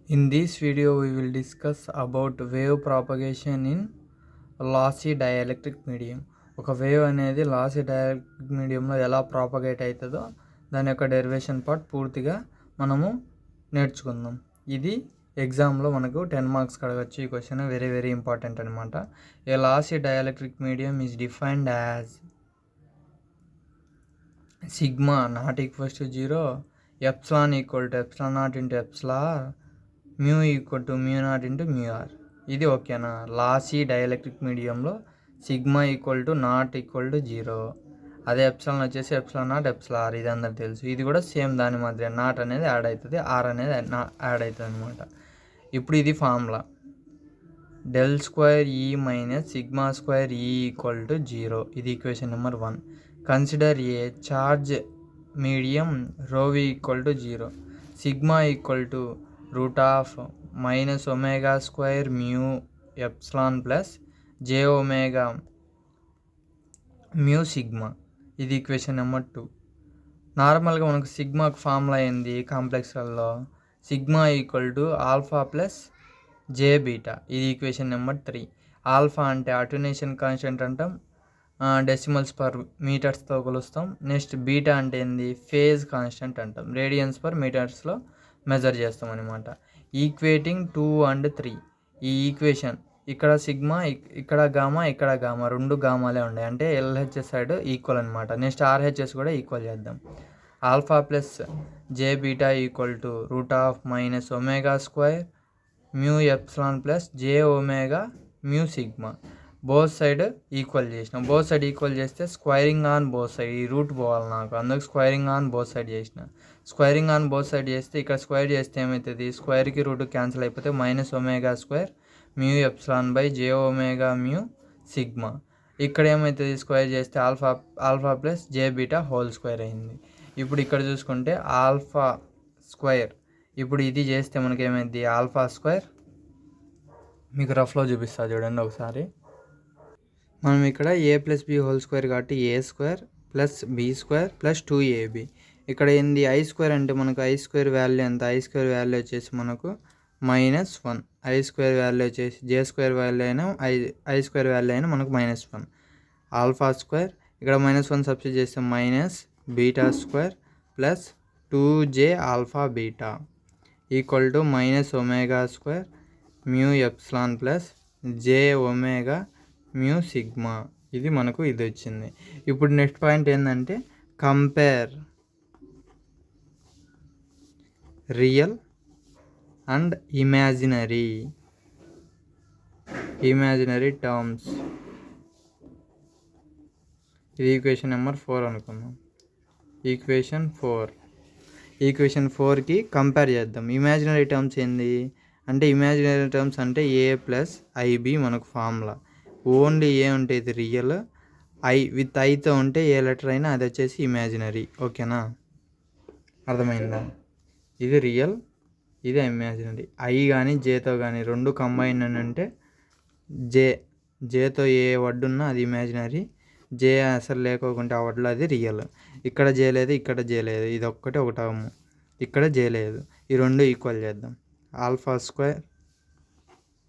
In this video, we will discuss about wave propagation in lossy dielectric medium. ఒక wave అనేది lossy dielectric మీడియంలో ఎలా propagate అవుతుందో దాని యొక్క డెరివేషన్ పార్ట్ పూర్తిగా మనము నేర్చుకుందాం. ఇది ఎగ్జామ్లో మనకు 10 మార్క్స్ అడగచ్చు. ఈ క్వశ్చన్ వెరీ వెరీ ఇంపార్టెంట్ అనమాట. A lossy dielectric medium is defined as sigma not equals to 0, epsilon equal to epsilon not into epsilon r, mu equal to mu not into mu r. ఇది ఓకేనా? Lossy dielectric మీడియంలో sigma equal to not equal to 0, అదే epsilon వచ్చేసి epsilon naught ఎప్సిలార్. ఇది అందరికి తెలుసు. ఇది కూడా సేమ్ దాని మాదిరి నాట్ అనేది యాడ్ అవుతుంది, ఆర్ అనేది యాడ్ అవుతుంది అనమాట. ఇప్పుడు ఇది formula del square E minus sigma square E equal to 0. ఇది equation number 1. Consider a charge medium rho v equal to 0, sigma equal to root of minus omega square mu epsilon plus j omega mu sigma. ఇది equation number 2. నార్మల్గా మనకు సిగ్మాకు formula అయింది కాంప్లెక్స్లలో, sigma equal to alpha plus j beta. ఇది equation number 3. Alpha అంటే attenuation constant అంటాం, decimals per మీటర్స్తో కొలుస్తాం. Next beta అంటే ఏంది, ఫేజ్ కాన్స్టెంట్ అంటాం, రేడియన్స్ పర్ మీటర్స్లో మెజర్ చేస్తాం అనమాట. Equating 2 and 3. ఈ ఈక్వేషన్ ఇక్కడ సిగ్మా, ఇక్కడ గామా, ఇక్కడ గామా, రెండు గామాలే ఉన్నాయి అంటే ఎల్హెచ్ఎస్ సైడ్ ఈక్వల్ అనమాట. నెక్స్ట్ ఆర్హెచ్ఎస్ కూడా ఈక్వల్ చేద్దాం. Alpha plus j beta equal to root of minus omega square mu epsilon plus j omega mu sigma. Both side equal చేసిన, బోత్ సైడ్ ఈక్వల్ చేస్తే squaring on both side, ఈ route పోవాలి నాకు, అందుకు squaring on both side చేసిన. Squaring on both side చేస్తే ఇక్కడ square చేస్తే ఏమవుతుంది, స్క్వైర్కి రూట్ క్యాన్సిల్ అయిపోతే minus omega square mu epsilon by J omega mu sigma. ఇక్కడ ఏమవుతుంది, స్క్వేర్ చేస్తే alpha plus j beta whole square అయింది. ఇప్పుడు ఇక్కడ చూసుకుంటే ఆల్ఫా స్క్వేర్, ఇప్పుడు ఇది చేస్తే మనకి ఏమైంది, ఆల్ఫా స్క్వేర్. మీకు రఫ్లో చూపిస్తా చూడండి ఒకసారి. మనం ఇక్కడ a plus B whole square కాబట్టి a square plus b square plus 2ab. ఇక్కడ ఏంది ఐ స్క్వేర్ అంటే మనకు ఐ స్క్వేర్ వాల్యూ ఎంత, ఐ స్క్వేర్ వాల్యూ వచ్చేసి మనకు -1. ఐ స్క్వేర్ వాల్యూ వచ్చేసి జే స్క్వేర్ వాల్యూ అయినా ఐ స్క్వేర్ వాల్యూ అయినా మనకు -1. ఆల్ఫా స్క్వేర్ ఇక్కడ -1 సబ్స్టిట్యూట్ చేస్తే minus beta square plus 2j alpha beta equal to minus omega square mu epsilon plus j omega mu sigma. ఇది మనకు ఇది వచ్చింది. ఇప్పుడు నెక్స్ట్ పాయింట్ ఏంటంటే compare real and imaginary terms. ఇది ఈక్వేషన్ నెంబర్ 4 అనుకుందాం. ఈక్వేషన్ 4కి కంపేర్ చేద్దాం. ఇమాజినరీ టర్మ్స్ ఏంది అంటే, ఇమాజినరీ టర్మ్స్ అంటే ఏ ప్లస్ ఐబి మనకు ఫార్ములా. ఓన్లీ ఏ ఉంటే ఇది రియల్, ఐ విత్ ఐతో ఉంటే ఏ లెటర్ అయినా అది వచ్చేసి ఇమాజినరీ. ఓకేనా, అర్థమైందా? ఇది రియల్, ఇది ఇమాజినరీ. ఐ కానీ జేతో కానీ రెండు కంబైన్ అని అంటే జేతో ఏ వర్డ్ ఉన్నా అది ఇమాజినరీ, జే అసలు లేకోకుంటే ఆ వర్డ్లో అది రియల్. ఇక్కడ జే లేదు, ఇక్కడ జే లేదు, ఇది ఒక్కటే ఒక టర్మ్, ఇక్కడ జే లేదు. ఈ రెండు ఈక్వల్ చేద్దాం. Alpha square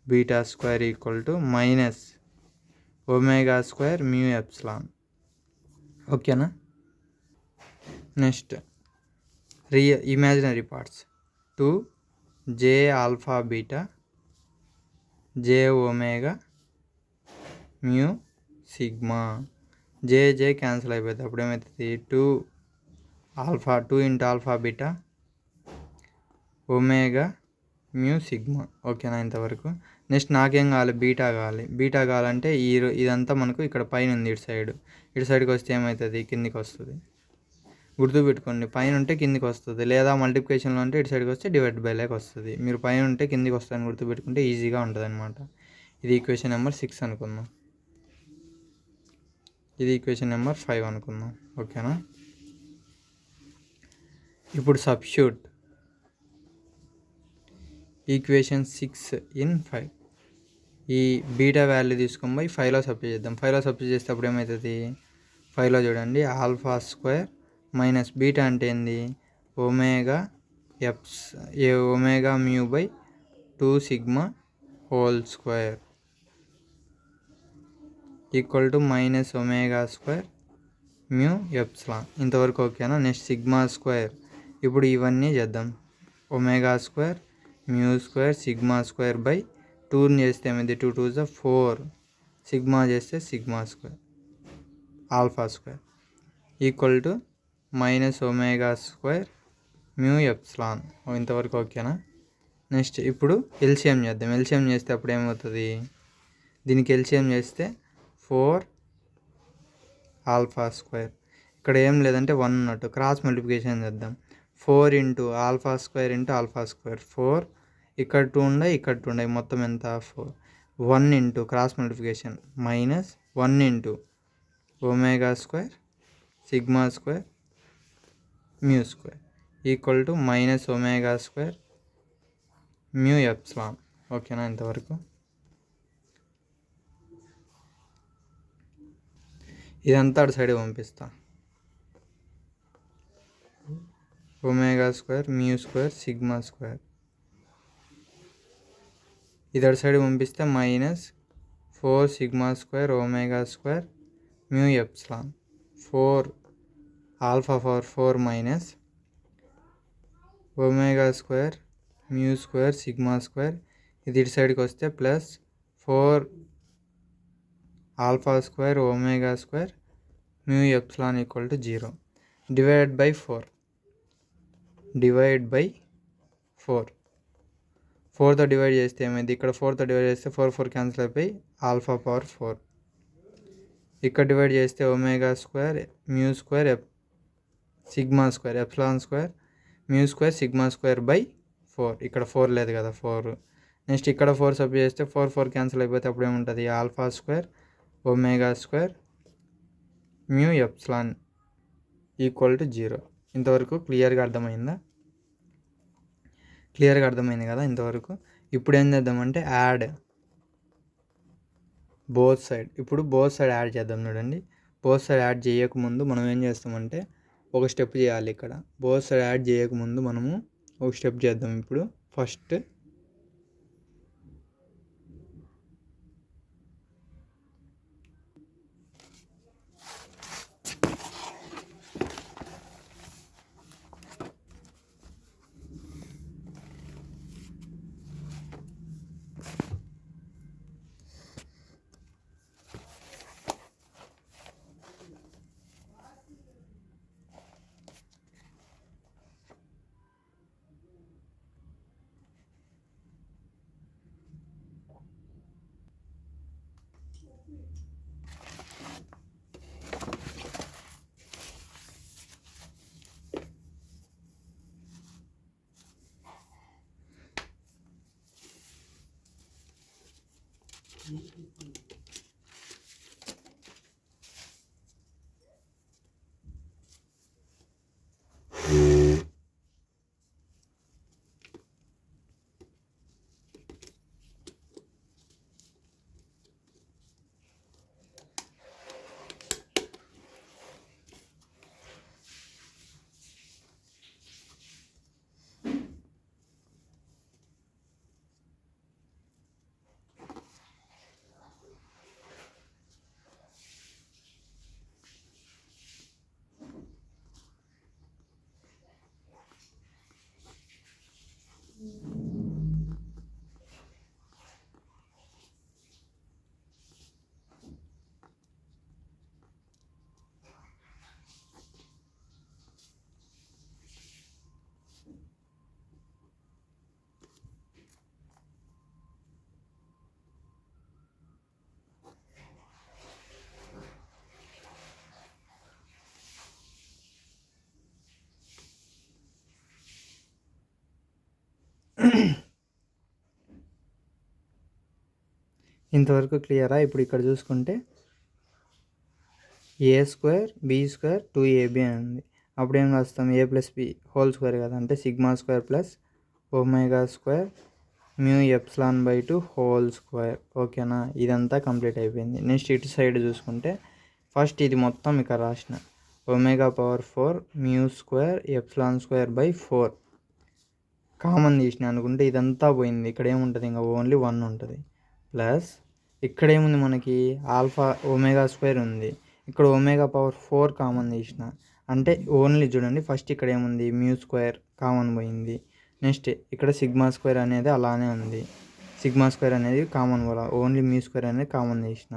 beta square equal to minus omega square mu epsilon. ఓకేనా. Next imaginary parts 2j alpha beta j omega mu sigma. J cancel అయిపోతుంది, అప్పుడు ఏమవుతుంది 2 alpha beta omega mu sigma. ఓకేనా ఇంతవరకు. నెక్స్ట్ నాకేం కావాలి, బీటా కావాలంటే ఇదంతా మనకు ఇక్కడ పైన ఉంది, ఇటు సైడ్కి వస్తే ఏమవుతుంది, కిందికి వస్తుంది. గుర్తుపెట్టుకోండి, పైన ఉంటే కిందికి వస్తుంది, లేదా మల్టిప్లికేషన్లో ఉంటే ఇటు సైడ్కి వస్తే డివైడ్ బై లైక్ వస్తుంది. మీరు పైన ఉంటే కిందికి వస్తుందని గుర్తుపెట్టుకుంటే ఈజీగా ఉంటుంది అనమాట. ఇది ఈక్వేషన్ నెంబర్ 6 అనుకుందాం. ఇది ఈక్వేషన్ నెంబర్ 5 అనుకుందాం. ఓకేనా. ఇప్పుడు సబ్స్టిట్యూట్ ఈక్వేషన్ 6 in 5. ఈ బీటా వాల్యూ తీసుకొని పోయి 5లో సబ్స్టిట్యూట్ చేద్దాం. 5లో సబ్స్టిట్యూట్ చేస్తే అప్పుడు ఏమవుతుంది, 5లో చూడండి ఆల్ఫా స్క్వేర్ మైనస్ బీటా అంటే ఏంది, omega mu by 2 sigma whole square equal to minus omega square mu epsilon. ఇంతవరకు ఓకేనా. Next sigma square. ఇప్పుడు ఇవన్నీ చేద్దాం. Omega square mu square sigma square by 2 చేస్తే ఏమైంది, 2 2 4, సిగ్మా చేస్తే sigma square alpha square equal to minus omega square mu epsilon. ఇంతవరకు ఓకేనా. నెక్స్ట్ ఇప్పుడు ఎల్సిఎం చేద్దాం. ఎల్సిఎం చేస్తే అప్పుడు ఏమవుతుంది, దీనికి ఎల్సిఎం చేస్తే 4 ఆల్ఫా స్క్వేర్. ఇక్కడ ఏం లేదంటే 1 ఉన్నట్టు, క్రాస్ మల్టిప్లికేషన్ చేద్దాం. 4 into alpha square into alpha square 4, ఇక్కడ 2 ఉన్నాయి, ఇక్కడ 2 ఉన్నాయి, మొత్తం ఎంత 4. 1 into cross multiplication minus 1 into omega square sigma square mu square equal to minus omega square mu epsilon. ఓకేనా. ఇంతవరకు ఇదంతా అటు సైడ్ పంపిస్తా. Omega square mu square sigma square ఇది అటు సైడ్ పంపిస్తే minus 4 sigma square omega square mu epsilon. 4 alpha power 4 minus omega square mu square sigma square ఇది ఇటు సైడ్కి వస్తే plus 4 alpha square omega square mu epsilon equal to 0. Divide by 4. 4తో divide చేస్తే ఏమైంది, ఇక్కడ 4తో డివైడ్ చేస్తే 4 4 క్యాన్సిల్ అయిపోయి ఆల్ఫా పవర్ 4. ఇక్కడ డివైడ్ చేస్తే omega square mu square sigma square epsilon square mu square sigma square by 4. ఇక్కడ 4 లేదు కదా 4. నెక్స్ట్ ఇక్కడ 4 సబ్ చేస్తే 4 4 క్యాన్సిల్ అయిపోతే అప్పుడు ఏముంటుంది, alpha square omega square mu epsilon equal to 0. ఇంతవరకు క్లియర్గా అర్థమైంది కదా ఇంతవరకు. ఇప్పుడు ఏం చేద్దామంటే యాడ్ బోత్ సైడ్. ఇప్పుడు బోత్ సైడ్ యాడ్ చేద్దాం. చూడండి, బోత్ సైడ్ యాడ్ చేయకముందు మనం ఏం చేస్తామంటే ఒక స్టెప్ చేయాలి. ఇక్కడ బోత్ సైడ్ యాడ్ చేయకముందు మనము ఒక స్టెప్ చేద్దాం. ఇప్పుడు ఫస్ట్ ఇంతవరకు క్లియరా. ఇప్పుడు ఇక్కడ చూసుకుంటే ఏ స్క్వేర్ బి స్క్వేర్ 2ab అని ఉంది. అప్పుడు ఏం రాస్తాం, a plus B whole square కదా, అంటే sigma square plus omega square mu epsilon by 2 whole square. ఓకేనా. ఇదంతా కంప్లీట్ అయిపోయింది. నెక్స్ట్ ఇటు సైడ్ చూసుకుంటే ఫస్ట్ ఇది మొత్తం ఇక్కడ రాసిన omega power 4 mu square epsilon square by 4 common తీసిన అనుకుంటే ఇదంతా పోయింది. ఇక్కడ ఏముంటుంది, ఇంకా ఓన్లీ 1 ఉంటుంది. ప్లస్ ఇక్కడ ఏముంది మనకి ఆల్ఫా ఒమేగా స్క్వేర్ ఉంది. ఇక్కడ ఒమేగా పవర్ 4 కామన్ తీసిన అంటే ఓన్లీ చూడండి, ఫస్ట్ ఇక్కడ ఏముంది మ్యూ స్క్వేర్ కామన్ పోయింది. నెక్స్ట్ ఇక్కడ సిగ్మా స్క్వేర్ అనేది అలానే ఉంది. సిగ్మా స్క్వేర్ అనేది కామన్ పోలా, ఓన్లీ మ్యూ స్క్వేర్ అనేది కామన్ తీసిన.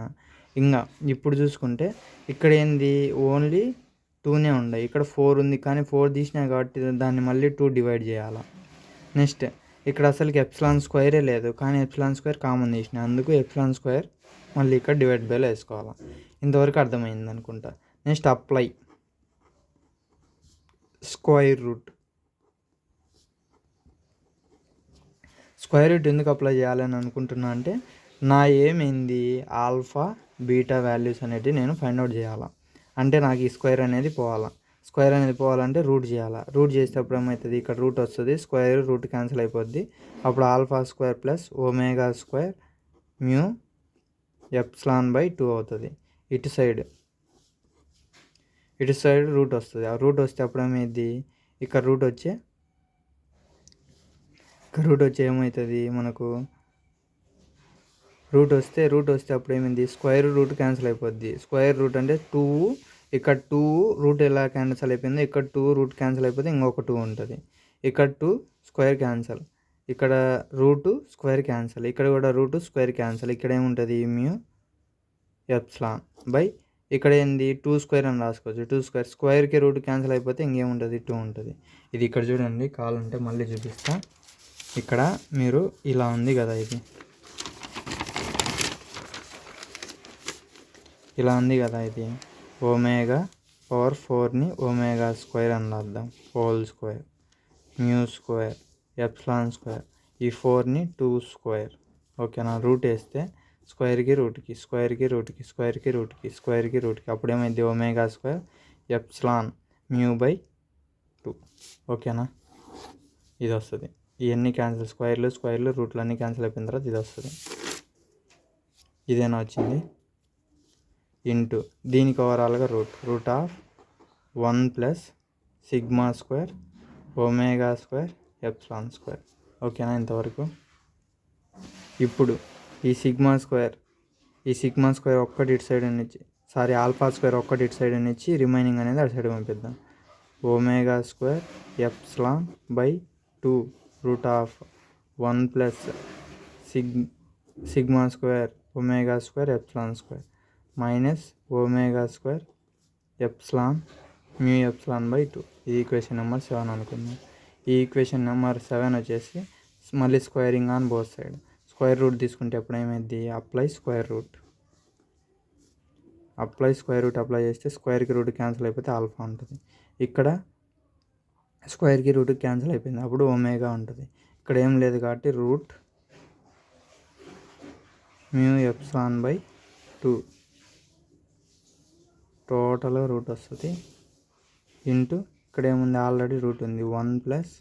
ఇంకా ఇప్పుడు చూసుకుంటే ఇక్కడ ఏంది ఓన్లీ 2నే ఉన్నాయి. ఇక్కడ 4 ఉంది కానీ 4 తీసినా కాబట్టి దాన్ని మళ్ళీ 2 డివైడ్ చేయాలి. నెక్స్ట్ ఇక్కడ అసలుకి ఎప్సిలాన్ స్క్వేరే లేదు కానీ ఎప్సిలాన్ స్క్వేర్ కామన్ తీసిన, అందుకు ఎప్సిలాన్ స్క్వేర్ మళ్ళీ ఇక్కడ డివైడ్ బైలో వేసుకోవాలి. ఇంతవరకు అర్థమైంది అనుకుంటా. Next apply square root. Square root ఎందుకు అప్లై చేయాలని అనుకుంటున్నా అంటే నా ఏమైంది ఆల్ఫా బీటా వాల్యూస్ అనేవి నేను ఫైండ్ అవుట్ చేయాలా. అంటే నాకు ఈ స్క్వేర్ అనేది పోవాలా. స్క్వేర్ అనేది పోవాలంటే రూట్ చేయాలా. రూట్ చేసేటప్పుడు ఏమవుతుంది, ఇక్కడ రూట్ వస్తుంది, స్క్వేర్ రూట్ క్యాన్సిల్ అయిపోద్ది. అప్పుడు alpha square plus omega square mu epsilon by 2 అవుతుంది. ఇటు సైడ్ రూట్ వస్తుంది. ఆ రూట్ వస్తే అప్పుడు ఏమైంది, ఇక్కడ రూట్ వచ్చి ఏమవుతుంది మనకు రూట్ వస్తే అప్పుడు ఏమైంది స్క్వేర్ రూట్ క్యాన్సిల్ అయిపోద్ది. స్క్వేర్ రూట్ అంటే 2, ఇక్కడ 2 రూట్ ఎలా క్యాన్సిల్ అయిపోయిందో ఇక్కడ 2 రూట్ క్యాన్సిల్ అయిపోతే ఇంకొక 2 ఉంటుంది. ఇక్కడ 2 స్క్వేర్ క్యాన్సిల్, ఇక్కడ రూట్ స్క్వేర్ క్యాన్సిల్, ఇక్కడ కూడా రూట్ స్క్వేర్ క్యాన్సిల్. ఇక్కడ ఏముంటుంది మ్యూ ఎప్సిలాన్ బై ఇక్కడ ఏంది 2 స్క్వేర్ అని రాసుకోవచ్చు. 2 స్క్వేర్కి రూట్ క్యాన్సిల్ అయిపోతే ఇంకేముంటుంది 2 ఉంటుంది. ఇది ఇక్కడ చూడండి, కావాలంటే మళ్ళీ చూపిస్తా. ఇక్కడ మీరు ఇలా ఉంది కదా, ఇది ఒమేగా పవర్ 4ని ఒమేగా స్క్వేర్ అని రాద్దాం. Whole square mu square epsilon square, ఈ 4ని 2 స్క్వేర్. ఓకేనా. రూట్ వేస్తే స్క్వేర్కి రూట్కి అప్పుడు ఏమైంది omega square epsilon mu by 2. ఓకేనా. ఇది వస్తుంది. ఇవన్నీ క్యాన్సిల్, స్క్వేర్లు రూట్లు అన్నీ క్యాన్సిల్ అయిపోయిన తర్వాత ఇది వస్తుంది. ఇదేనా వచ్చింది ఇంటూ దీనికి ఓవరాల్గా route of 1 plus sigma square omega square epsilon square. ఓకేనా ఇంతవరకు. ఇప్పుడు ఈ సిగ్మా స్క్వేర్ ఒక్కటి ఇటు సైడ్ నుంచి, ఆల్ఫా స్క్వేర్ ఒక్కటి ఇటు సైడ్ నుంచి, రిమైనింగ్ అనేది అటు సైడ్ పంపిద్దాం. Omega square epsilon by 2 root of 1 plus sigma square omega square epsilon square minus omega square epsilon mu epsilon by 2. ఇది ఈక్వేషన్ నెంబర్ 7 అనుకుందాం. ఈ ఈక్వేషన్ నెంబర్ 7 వచ్చేసి మళ్ళీ squaring on both side. Square root తీసుకుంటే ఎప్పుడు ఏమైంది apply square root apply చేస్తే స్క్వేర్కి root cancel అయిపోతే ఆల్ఫా ఉంటుంది. ఇక్కడ స్క్వేర్కి రూట్ క్యాన్సిల్ అయిపోయింది, అప్పుడు ఒమేగా ఉంటుంది. ఇక్కడ ఏం లేదు కాబట్టి రూట్ మ్యూ ఎప్సిలాన్ బై 2 టోటల్గా రూట్ వస్తుంది ఇంటూ ఇక్కడ ఏముంది ఆల్రెడీ రూట్ ఉంది 1 plus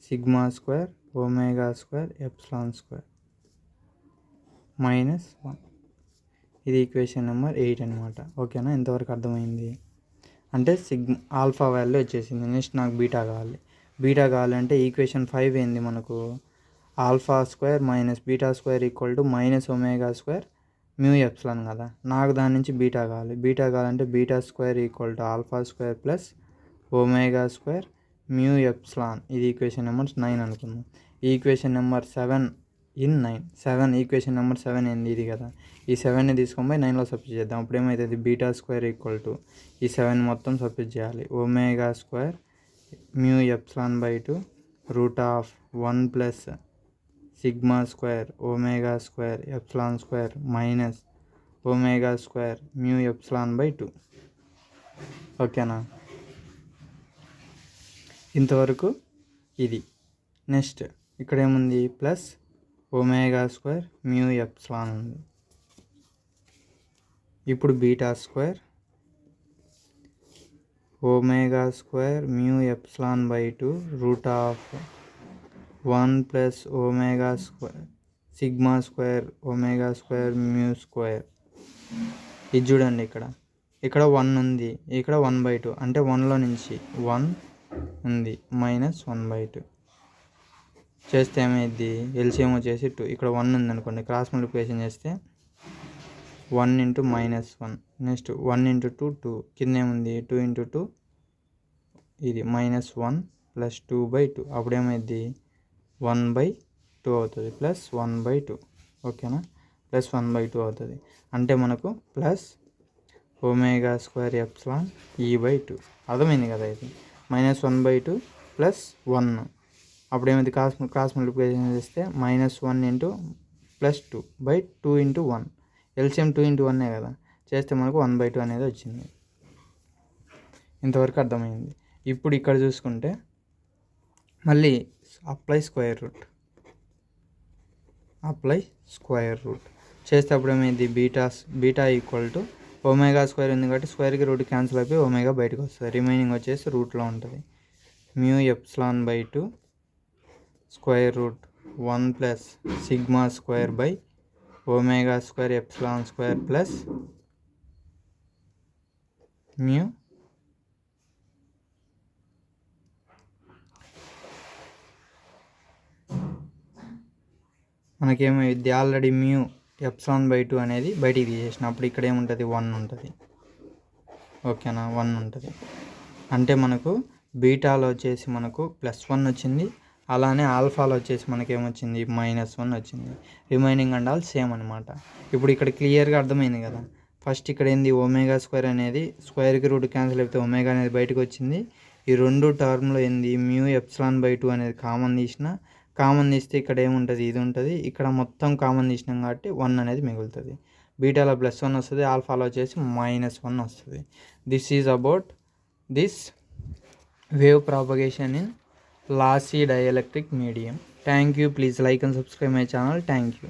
sigma square omega square epsilon square minus 1. ఇది ఈక్వేషన్ నెంబర్ 8 అనమాట. ఓకేనా. ఇంతవరకు అర్థమైంది. అంటే ఆల్ఫా వాల్యూ వచ్చేసింది. నెక్స్ట్ నాకు బీటా కావాలంటే ఈక్వేషన్ 5 ఏంది మనకు alpha square minus beta square equal to minus omega square mu epsilon కదా. నాకు దాని నుంచి బీటా కావాలంటే beta square equal to alpha square plus omega square mu epsilon. ఇది ఈక్వేషన్ నెంబర్ 9 అనుకుందాం. ఈ equation number 7 in 9 equation number 7 ఏంది ఇది కదా. ఈ 7ని తీసుకొని పోయి 9లో సబ్స్టిట్యూట్ చేద్దాం. అప్పుడు ఏమవుతుంది బీటా స్క్వేర్ ఈక్వల్ టు ఈ 7 మొత్తం సబ్స్టిట్యూట్ చేయాలి. Omega square mu epsilon by 2 root of 1 plus sigma square omega square epsilon square minus omega square mu epsilon by 2. ఓకేనా. ఇంతవరకు ఇది. నెక్స్ట్ ఇక్కడ ఏముంది plus omega square mu epsilon ఉంది. ఇప్పుడు beta square omega square mu epsilon by 2 root of 1 plus omega square sigma square omega square mu square. ఇది చూడండి, ఇక్కడ 1 ఉంది, ఇక్కడ 1/2 అంటే 1లో నుంచి 1 ఉంది మైనస్ 1/2 చేస్తే ఏమైంది, ఎల్సిఎం వచ్చేసి 2. ఇక్కడ 1 ఉందనుకోండి, క్రాస్ మల్టిప్లికేషన్ చేస్తే 1 ఇంటూ -1. Next 1 into 2 2. కింద ఏముంది 2 ఇంటూ 2 ఇది -1 ప్లస్ 2/2. అప్పుడేమైంది 1/2 అవుతుంది, ప్లస్ 1/2. ఓకేనా, ప్లస్ 1/2 అవుతుంది. అంటే మనకు ప్లస్ ω²ε E/2. అర్థమైంది కదా, ఇది -1/2 ప్లస్ 1. అప్పుడేమైంది క్రాస్ మల్టిప్లికేషన్ చేస్తే -1 into plus 2/2 into 1. LCM 2 into 1 కదా, చేస్తే మనకు 1/2 అనేది వచ్చింది. ఇంతవరకు అర్థమైంది. ఇప్పుడు ఇక్కడ చూసుకుంటే మళ్ళీ అప్లై స్క్వేర్ రూట్ చేస్తే అప్పుడు ఏమైంది, బీటా ఈక్వల్ టు ω² ఉంది కాబట్టి స్క్వేర్కి రూట్ క్యాన్సిల్ అయిపోయి ఒమేగా బయటకు వస్తుంది. రిమైనింగ్ వచ్చేసి రూట్లో ఉంటుంది. μ/2 స్క్వేర్ రూట్ 1 ప్లస్ σ² ω²ε² ప్లస్ μ మనకేమైంది, ఆల్రెడీ μ/2 అనేది బయటికి తీసేసిన, అప్పుడు ఇక్కడ ఏముంటుంది 1 ఉంటుంది. ఓకేనా, 1 ఉంటుంది. అంటే మనకు బీటాలో వచ్చేసి మనకు +1 వచ్చింది, అలానే ఆల్ఫాలో వచ్చేసి మనకేమొచ్చింది -1 వచ్చింది. రిమైనింగ్ అండ్ ఆల్ సేమ్ అనమాట. ఇప్పుడు ఇక్కడ క్లియర్గా అర్థమైంది కదా. ఫస్ట్ ఇక్కడ ఏంది ω² అనేది స్క్వేర్కి రూట్ క్యాన్సిల్ అయిపోతే ఒమేగా అనేది బయటకు వచ్చింది. ఈ రెండు టర్మ్లో ఏంది μ/2 అనేది కామన్ తీస్తే ఇక్కడ ఏముంటుంది, ఇది ఉంటుంది. ఇక్కడ మొత్తం కామన్ తీసినాం కాబట్టి 1 అనేది మిగులుతుంది. బీటాలో +1 వస్తుంది, ఆల్ఫాలో వచ్చేసి -1 వస్తుంది. This is about this wave propagation in lossy dielectric medium. Thank you. Please like and subscribe my channel. Thank you.